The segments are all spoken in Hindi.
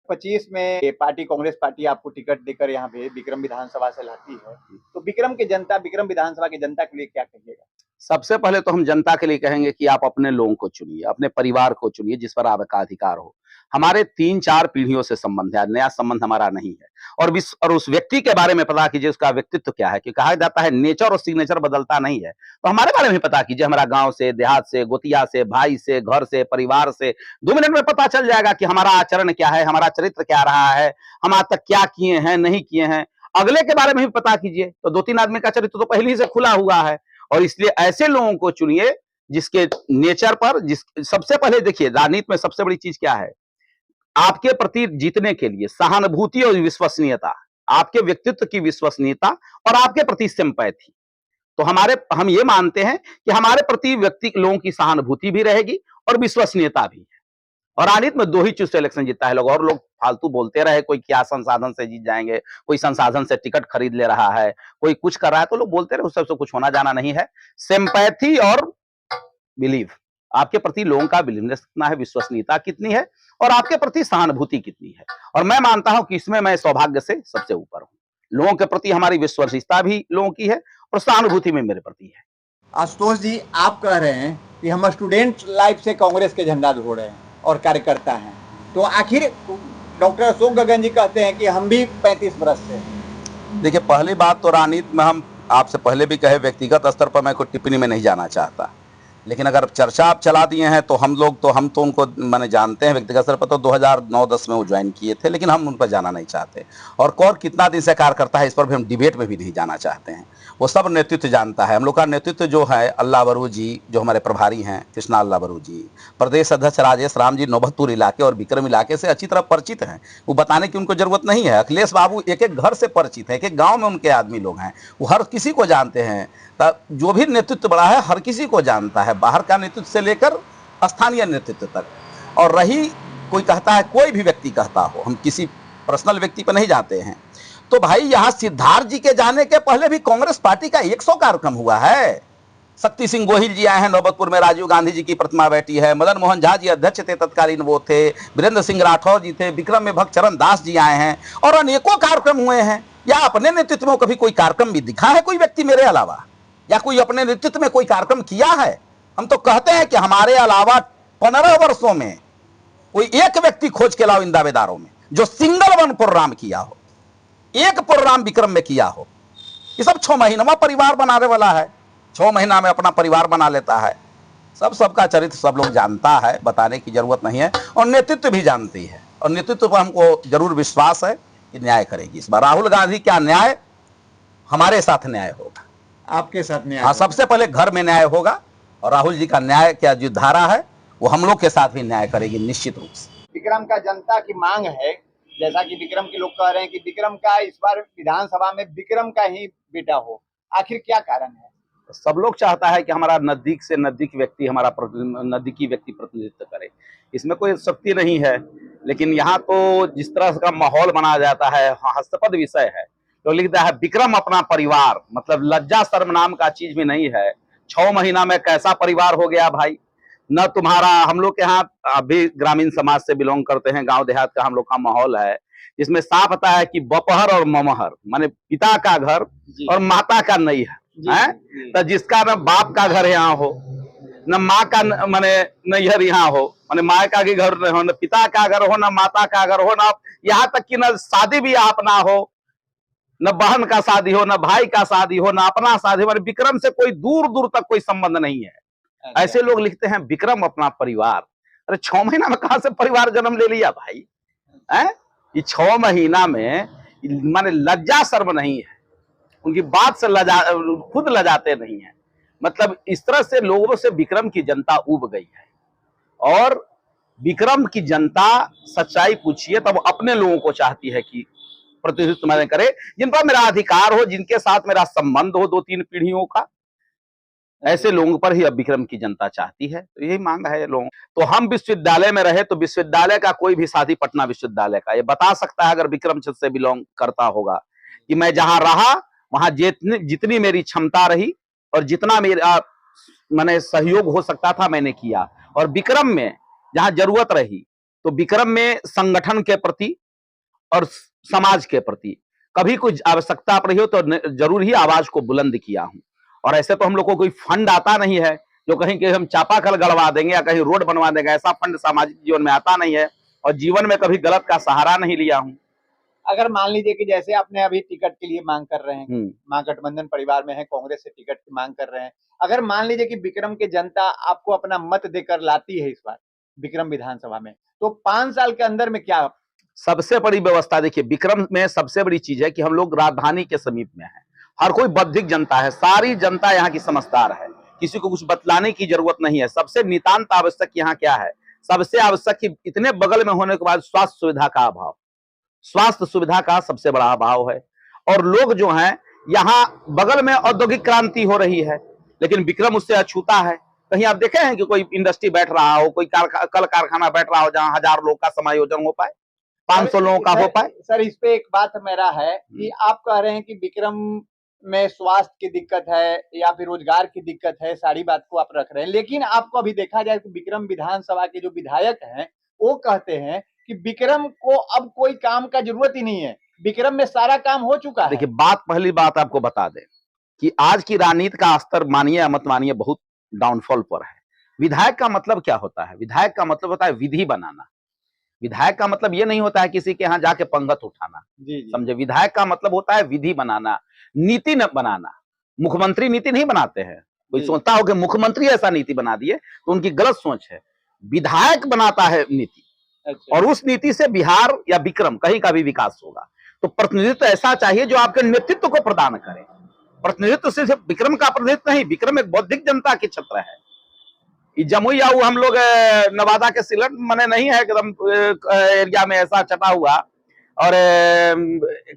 25 में ये पार्टी कांग्रेस पार्टी आपको टिकट देकर यहाँ पे विक्रम विधानसभा से लाती है, तो विक्रम विधानसभा की जनता के लिए क्या कहिएगा? सबसे पहले तो हम जनता के लिए कहेंगे कि आप अपने लोगों को चुनिए, अपने परिवार को चुनिए जिस पर आपका अधिकार हो। हमारे 3-4 पीढ़ियों से संबंध है, नया संबंध हमारा नहीं है। और उस व्यक्ति के बारे में पता कीजिए उसका व्यक्तित्व क्या है, कि कहा जाता है नेचर और सिग्नेचर बदलता नहीं है। तो हमारे बारे में पता कीजिए, हमारा गांव से, देहात से, गोतिया से, भाई से, घर से, परिवार से 2 मिनट में पता चल जाएगा कि हमारा आचरण क्या है, हमारा चरित्र क्या रहा है, हम आज तक क्या किए हैं, नहीं किए हैं। अगले के बारे में भी पता कीजिए, तो 2-3 आदमी का चरित्र तो पहले ही से खुला हुआ है। और इसलिए ऐसे लोगों को चुनिए जिसके नेचर पर सबसे पहले देखिए, राजनीति में सबसे बड़ी चीज क्या है, आपके प्रति जीतने के लिए सहानुभूति और विश्वसनीयता, आपके व्यक्तित्व की विश्वसनीयता और आपके प्रति सिंपैथी। तो हम ये मानते हैं कि हमारे प्रति व्यक्ति लोगों की सहानुभूति भी रहेगी और विश्वसनीयता भी है। और राजनीति में 2 ही चीज से इलेक्शन जीतता है लोग, और लोग फालतू बोलते रहे, कोई क्या संसाधन से जीत जाएंगे, कोई संसाधन से टिकट खरीद ले रहा है, कोई कुछ कर रहा है, तो लोग बोलते रहे, उस सबसे कुछ होना जाना नहीं है। सिंपैथी और बिलीव, आपके प्रति लोगों का बिलीवनेस कितना है, विश्वसनीयता कितनी है और आपके प्रति सहानुभूति कितनी है। और मैं मानता हूं कि इसमें मैं सौभाग्य से सबसे ऊपर हूं। लोगों के प्रति हमारी विश्वसनीयता भी लोगों की है और सहानुभूति में मेरे प्रति है। आशुतोष जी, आप कह रहे हैं कि हम स्टूडेंट लाइफ से कांग्रेस के झंडा धो रहे हैं और कार्यकर्ता हैं, तो आखिर डॉक्टर अशोक गगन जी कहते हैं कि हम भी 35 वर्ष से। देखिए, पहली बात तो राजनीति में हम आपसे पहले भी कहे, व्यक्तिगत स्तर पर मैं कोई टिप्पणी में नहीं जाना चाहता, लेकिन अगर चर्चा आप चला दिए हैं तो हम तो उनको मैंने जानते हैं व्यक्तिगत स्तर पर, तो 2009-10 में वो ज्वाइन किए थे, लेकिन हम उन पर जाना नहीं चाहते। और कौन कितना दिन से कार्य करता है इस पर भी हम डिबेट में भी नहीं जाना चाहते हैं। वो सब नेतृत्व जानता है। हम लोग का नेतृत्व जो है, अल्लाह बरू जी जो हमारे प्रभारी हैं, कृष्णा अल्लाह बरू जी, प्रदेश अध्यक्ष राजेश राम जी नौबतपुर इलाके और विक्रम इलाके से अच्छी तरह परिचित हैं। वो बताने की उनको जरूरत नहीं है। अखिलेश बाबू एक एक घर से परिचित है, एक एक गाँव में उनके आदमी लोग हैं, वो हर किसी को जानते हैं। जो भी नेतृत्व बड़ा है हर किसी को जानता है, बाहर का नेतृत्व से लेकर स्थानीय नेतृत्व तक। और रही कोई कहता है, कोई भी व्यक्ति कहता हो, हम किसी पर्सनल व्यक्ति पर नहीं जाते हैं, तो भाई यहाँ सिद्धार्थ जी के जाने के पहले भी कांग्रेस पार्टी का 100 कार्यक्रम हुआ है। शक्ति सिंह गोहिल जी आए हैं नौबतपुर में, राजीव गांधी जी की प्रतिमा बैठी है, मदन मोहन झा जी अध्यक्ष थे तत्कालीन, वो थे, वीरेंद्र सिंह राठौर जी थे, विक्रम में भक्त चरण दास जी आए हैं, और अनेकों कार्यक्रम हुए हैं। या अपने नेतृत्व में कभी कोई कार्यक्रम भी दिखा है कोई व्यक्ति मेरे अलावा, या कोई अपने नेतृत्व में कोई कार्यक्रम किया है? हम तो कहते हैं कि हमारे अलावा 15 वर्षों में कोई एक व्यक्ति खोज के लाओ इन दावेदारों में जो सिंगल वन प्रोग्राम किया हो, एक प्रोग्राम विक्रम में किया हो। ये सब 6 महीना में परिवार बनाने वाला है, 6 महीना में अपना परिवार बना लेता है। सबका चरित्र सब लोग जानता है, बताने की जरूरत नहीं है। और नेतृत्व भी जानती है, और नेतृत्व पर हमको जरूर विश्वास है कि न्याय करेगी इस बार। राहुल गांधी क्या न्याय, हमारे साथ न्याय होगा, आपके साथ न्याय? हाँ, सबसे पहले घर में न्याय होगा, और राहुल जी का न्याय क्या जो धारा है वो हम लोग के साथ भी न्याय करेगी निश्चित रूप से। विक्रम का जनता की मांग है, जैसा कि विक्रम के लोग कह रहे हैं कि विक्रम का इस बार विधानसभा में विक्रम का ही बेटा हो, आखिर क्या कारण है? सब लोग चाहता है कि हमारा नजदीक से नजदीक व्यक्ति हमारा नजदीकी व्यक्ति प्रतिनिधित्व करे, इसमें कोई शक्ति नहीं है। लेकिन यहाँ तो जिस तरह का माहौल बनाया जाता है, हास्यास्पद विषय है, तो लिखता है विक्रम अपना परिवार, मतलब लज्जा शर्म नाम का चीज भी नहीं है। 6 महीना में कैसा परिवार हो गया भाई। न तुम्हारा, हम लोग के यहाँ अभी ग्रामीण समाज से बिलोंग करते हैं, गांव देहात का हम लोग का माहौल है, जिसमें साफ पता है कि बपहर और ममहर माने पिता का घर और माता का नहीं है। तो जिसका न बाप का घर यहाँ हो, न माँ का माने नैहर यहाँ हो, माने माँ का भी घर हो, न पिता का घर हो, न माता का घर हो, न यहाँ तक कि न शादी भी अपना हो, न बहन का शादी हो, न भाई का शादी हो, न अपना शादी हो। विक्रम से कोई दूर दूर तक कोई संबंध नहीं है। ऐसे लोग लिखते हैं विक्रम अपना परिवार। अरे 6 महीना में कहां से परिवार जन्म ले लिया भाई है? ये 6 महीना में माने लज्जा शर्म नहीं है, उनकी बात से खुद लजाते नहीं है। मतलब इस तरह से लोगों से विक्रम की जनता उब गई है। और विक्रम की जनता सच्चाई पूछिए तब अपने लोगों को चाहती है कि प्रतिनिधित्व मैंने करे, जिन पर मेरा अधिकार हो, जिनके साथ मेरा संबंध हो 2-3 पीढ़ियों का, ऐसे लोगों पर ही अब विक्रम की जनता चाहती है। तो यही मांग है लोगों। तो हम विश्वविद्यालय में रहे तो विश्वविद्यालय का कोई भी साथी पटना विश्वविद्यालय का ये बता सकता है, अगर विक्रम क्षेत्र से बिलोंग करता होगा, कि मैं जहां रहा वहां जितनी मेरी क्षमता रही और जितना मेरा मैंने सहयोग हो सकता था मैंने किया। और विक्रम में जहां जरूरत रही तो विक्रम में संगठन के प्रति और समाज के प्रति कभी कुछ आवश्यकता पड़ी हो तो जरूर ही आवाज को बुलंद किया हूं। और ऐसे तो हम लोग को कोई फंड आता नहीं है जो कहीं कि हम चापाकल गड़वा देंगे या कहीं रोड बनवा देंगे, ऐसा फंड सामाजिक जीवन में आता नहीं है और जीवन में कभी गलत का सहारा नहीं लिया हूं। अगर मान लीजिए कि जैसे आपने अभी टिकट के लिए मांग कर रहे हैं, महागठबंधन परिवार में है, कांग्रेस से टिकट की मांग कर रहे हैं, अगर मान लीजिए कि विक्रम की जनता आपको अपना मत देकर लाती है इस बार विक्रम विधानसभा में, तो 5 साल के अंदर में क्या? सबसे बड़ी व्यवस्था देखिए, विक्रम में सबसे बड़ी चीज है कि हम लोग राजधानी के समीप में है, हर कोई बौद्धिक जनता है, सारी जनता यहाँ की समझदार है, किसी को कुछ बतलाने की जरूरत नहीं है। सबसे नितांत आवश्यक यहाँ क्या है, सबसे आवश्यक कि इतने बगल में होने के बाद स्वास्थ्य सुविधा का अभाव, स्वास्थ्य सुविधा का सबसे बड़ा अभाव है। और लोग जो हैं यहाँ बगल में औद्योगिक क्रांति हो रही है लेकिन विक्रम उससे अछूता है। कहीं आप देखे हैं कि कोई इंडस्ट्री बैठ रहा हो, कोई कल कारखाना बैठ रहा हो जहां 1000 लोग का समायोजन हो पाए, 500 लोगों का हो पाए? सर इस पे एक बात मेरा है कि आप कह रहे हैं कि विक्रम में स्वास्थ्य की दिक्कत है या फिर रोजगार की दिक्कत है, सारी बात को आप रख रहे हैं, लेकिन आपको अभी देखा जाए तो विक्रम विधानसभा के जो विधायक हैं वो कहते हैं कि विक्रम को अब कोई काम का जरूरत ही नहीं है, विक्रम में सारा काम हो चुका है। देखिए पहली बात आपको बता दें कि आज की राजनीति का स्तर मानिए या मत मानिए बहुत डाउनफॉल पर है। विधायक का मतलब क्या होता है? विधायक का मतलब होता है विधि बनाना। विधायक का मतलब ये नहीं होता है किसी के यहाँ जाके पंगत उठाना, समझे? विधायक का मतलब होता है विधि बनाना, नीति न बनाना। मुख्यमंत्री नीति नहीं बनाते हैं, कोई सोचता हो कि मुख्यमंत्री ऐसा नीति बना दिए तो उनकी गलत सोच है। विधायक बनाता है नीति। अच्छा। और उस नीति से बिहार या विक्रम कहीं का भी विकास होगा। तो प्रतिनिधित्व ऐसा चाहिए जो आपके नेतृत्व को प्रदान करे। प्रतिनिधित्व सिर्फ विक्रम का प्रतिनिधित्व नहीं, विक्रम एक बौद्धिक जनता के क्षेत्र है। जमुई या हम लोग नवादा के सिलट मने नहीं है एकदम एरिया में ऐसा चटा हुआ और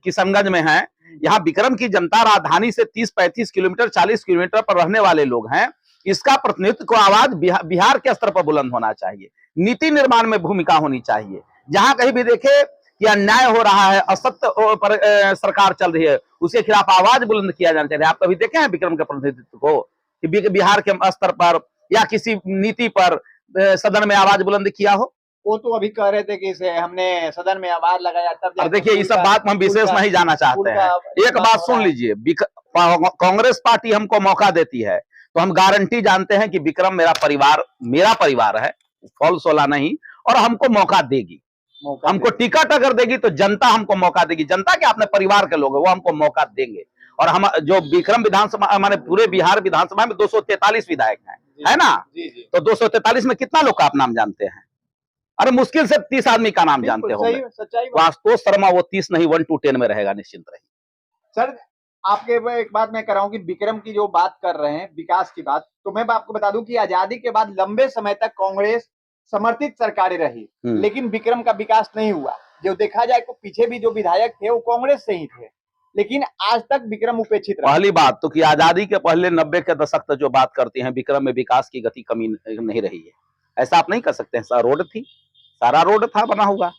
किशनगंज में है। यहाँ विक्रम की जनता राजधानी से 30-35 किलोमीटर 40 किलोमीटर पर रहने वाले लोग हैं। इसका प्रतिनिधित्व को आवाज बिहार के स्तर पर बुलंद होना चाहिए, नीति निर्माण में भूमिका होनी चाहिए। जहां कहीं भी देखे कि अन्याय हो रहा है, असत्य पर सरकार चल रही है, उसके खिलाफ आवाज बुलंद किया जाना चाहिए। आप कभी देखे हैं विक्रम के प्रतिनिधित्व को कि बिहार के स्तर पर या किसी नीति पर सदन में आवाज बुलंद किया हो? वो तो अभी कह रहे थे कि इसे हमने सदन में आवाज लगाया तब। देखिए ये सब बात हम विशेष नहीं जाना चाहते हैं। एक बात सुन लीजिए, कांग्रेस पार्टी हमको मौका देती है तो हम गारंटी जानते हैं कि विक्रम मेरा परिवार है, फॉल्स वाला नहीं, और हमको मौका देगी। हमको टिकट अगर देगी तो जनता हमको मौका देगी। जनता के अपने परिवार के लोग हैं, वो हमको मौका देंगे। और हम जो विक्रम विधानसभा माने पूरे बिहार विधानसभा में 243 विधायक हैं, है ना? तो 243 में कितना लोग का आप नाम जानते हैं? अरे मुश्किल से 30 आदमी का नाम जानते हो। वास्तव शर्मा वो 30 नहीं 1 to 10 में रहेगा, निश्चिंत रहिए। सर आपके एक बात मैं कर रहा हूं कि विक्रम की जो बात कर रहे हैं विकास की बात, तो मैं आपको बता दूं कि आजादी के बाद लंबे समय तक कांग्रेस समर्थित सरकारें रही लेकिन विक्रम का विकास नहीं हुआ। जो देखा जाए तो पीछे भी जो विधायक थे वो कांग्रेस से ही थे लेकिन आज तक विक्रम उपेक्षित रहा। पहली बात तो कि आजादी के पहले 90 के दशक तक जो बात करती हैं, विक्रम में विकास की गति कमी नहीं रही है, ऐसा आप नहीं कर सकते हैं। रोड थी, सारा रोड था बना हुआ,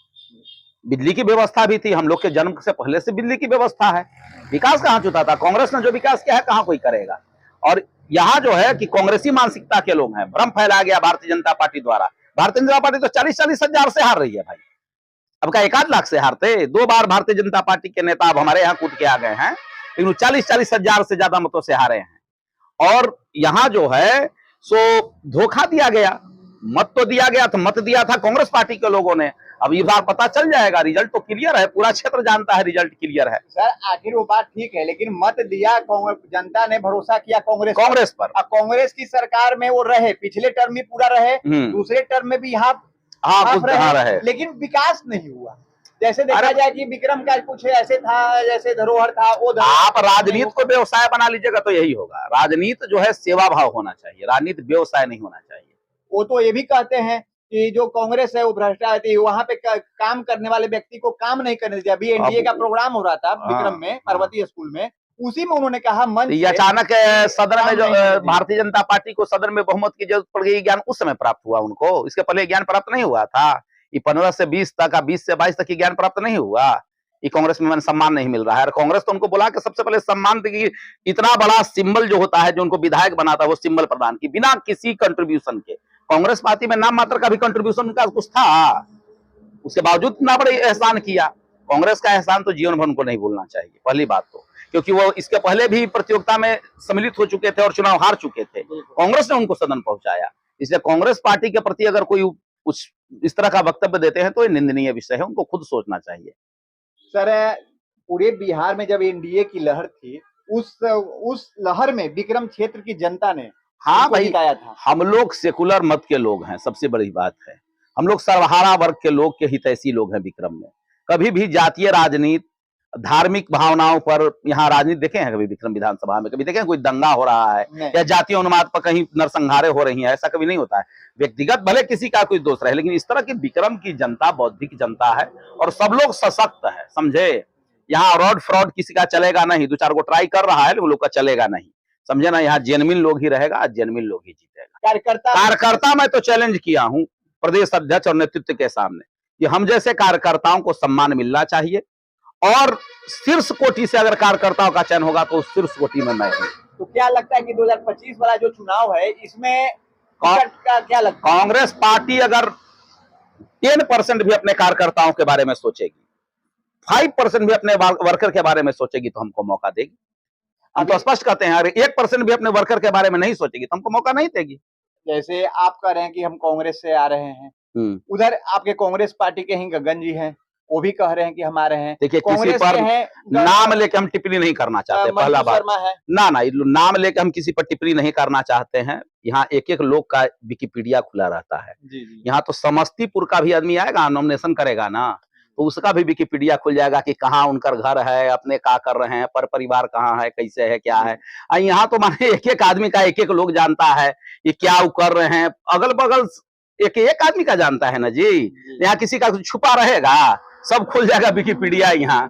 बिजली की व्यवस्था भी थी, हम लोग के जन्म से पहले से बिजली की व्यवस्था है। विकास कहाँ छूटा था? कांग्रेस ने जो विकास किया है कहाँ कोई करेगा। और यहाँ जो है कि कांग्रेसी मानसिकता के लोग हैं, भ्रम फैलाया गया भारतीय जनता पार्टी द्वारा। भारतीय जनता पार्टी तो 40-40 हजार से हार रही है भाई, अब का 1-8 लाख से हारते। 2 बार भारतीय जनता पार्टी के नेता अब हमारे यहाँ कूद के आ गए हैं, लेकिन 40-40 हजार से ज्यादा मतों से हारे हैं। और यहाँ जो है सो धोखा दिया गया, मत तो दिया गया था, मत दिया था कांग्रेस पार्टी के लोगों ने। अब ये बात पता चल जाएगा, रिजल्ट तो क्लियर है, पूरा क्षेत्र जानता है रिजल्ट क्लियर है। सर आखिर वो बात ठीक है लेकिन मत दिया, जनता ने भरोसा किया कांग्रेस पर। अब कांग्रेस की सरकार में वो रहे, पिछले टर्म में पूरा रहे, दूसरे टर्म में भी यहाँ रहे, लेकिन विकास नहीं हुआ। जैसे देखा जाए कि विक्रम का कुछ ऐसे था जैसे धरोहर था, वो आप राजनीति को व्यवसाय बना लीजिएगा तो यही होगा। राजनीति जो है सेवा भाव होना चाहिए, राजनीति व्यवसाय नहीं होना चाहिए। वो तो ये भी कहते हैं कि जो कांग्रेस है वो भ्रष्टाचारी, वहां पे काम करने वाले व्यक्ति को काम नहीं करने दिया। अभी एनडीए का प्रोग्राम हो रहा था विक्रम में, पार्वती स्कूल में, उसी में उन्होंने कहा मंच ये अचानक सदन में जो भारतीय जनता पार्टी को सदन में बहुमत की जरूरत पड़ गई, ज्ञान उस समय प्राप्त हुआ उनको, इसके पहले ज्ञान प्राप्त नहीं हुआ था। ये 15 से 20 तक, 20 से 22 तक ज्ञान प्राप्त नहीं हुआ। ये कांग्रेस में सम्मान नहीं मिल रहा है, और कांग्रेस तो उनको बुला के सबसे पहले सम्मान देगी। इतना बड़ा सिंबल जो होता है जो उनको विधायक बनाता है, वो सिंबल प्रदान की बिना किसी कंट्रीब्यूशन के। कांग्रेस पार्टी में नाम मात्र का भी कंट्रीब्यूशन उनका कुछ था, उसके बावजूद इतना बड़ा एहसान किया। कांग्रेस का एहसान तो जीवन भर उनको नहीं भूलना चाहिए, पहली बात तो, क्योंकि वो इसके पहले भी प्रतियोगिता में सम्मिलित हो चुके थे और चुनाव हार चुके थे। कांग्रेस ने उनको सदन पहुंचाया, इसलिए कांग्रेस पार्टी के प्रति अगर कोई कुछ इस तरह का वक्तव्य देते हैं तो ये निंदनीय विषय है, उनको खुद सोचना चाहिए। सर, पूरे बिहार में जब एनडीए की लहर थी, उस लहर में विक्रम क्षेत्र की जनता ने हाँ भाई, जिताया था। हम लोग सेकुलर मत के लोग हैं, सबसे बड़ी बात है, हम लोग सर्वहारा वर्ग के लोग के हितैषी लोग हैं विक्रम में। कभी भी जातीय राजनीति, धार्मिक भावनाओं पर यहाँ राजनीति देखे हैं कभी विक्रम विधानसभा में? कभी देखे हैं कोई दंगा हो रहा है या जातीय उन्माद पर कहीं नरसंहारें हो रही हैं? ऐसा कभी नहीं होता है। व्यक्तिगत भले किसी का कोई दोष रहे, लेकिन इस तरह की विक्रम की जनता बौद्धिक जनता है और सब लोग सशक्त है, समझे। यहाँ रॉड फ्रॉड किसी का चलेगा नहीं, 2-4 गो ट्राई कर रहा है लेकिन लोग का चलेगा नहीं, समझे ना। यहाँ जेनविन लोग ही रहेगा, जेनविन लोग ही जीतेगा। कार्यकर्ता मैं तो चैलेंज किया हूँ प्रदेश अध्यक्ष और नेतृत्व के सामने कि हम जैसे कार्यकर्ताओं को सम्मान मिलना चाहिए और शीर्ष कोटि से अगर कार्यकर्ताओं का चयन होगा तो शीर्ष कोटि में मैं हूँ। तो क्या लगता है कि 2025 वाला जो चुनाव है इसमें का क्या लगता है? कांग्रेस पार्टी अगर 10% भी अपने कार्यकर्ताओं के बारे में सोचेगी, 5% भी अपने वर्कर के बारे में सोचेगी तो हमको मौका देगी। हम तो स्पष्ट कहते हैं, अगर 1% भी अपने वर्कर के बारे में नहीं सोचेगी तो हमको मौका नहीं देगी। जैसे आप कह रहे हैं कि हम कांग्रेस से आ रहे हैं, उधर आपके कांग्रेस पार्टी के ही गगन जी हैं, वो भी कह रहे हैं कि हम आ रहे हैं। देखिए, किसी पर नाम लेके हम टिप्पणी नहीं करना चाहते, पहला बात ना नाम लेके हम किसी पर टिप्पणी नहीं करना चाहते हैं। यहाँ एक एक लोग का विकिपीडिया खुला रहता है। यहाँ तो समस्तीपुर का भी आदमी आएगा, नॉमिनेशन करेगा ना, तो उसका भी विकिपीडिया खुल जाएगा कि कहाँ उनका घर है, अपने क्या कर रहे हैं, पर परिवार कहाँ है, कैसे है, क्या है। यहाँ तो माने एक एक आदमी का एक एक लोग जानता है ये क्या वो कर रहे हैं, अगल बगल एक एक आदमी का जानता है ना जी। यहाँ किसी का छुपा रहेगा, सब खुल जाएगा विकिपीडिया यहाँ।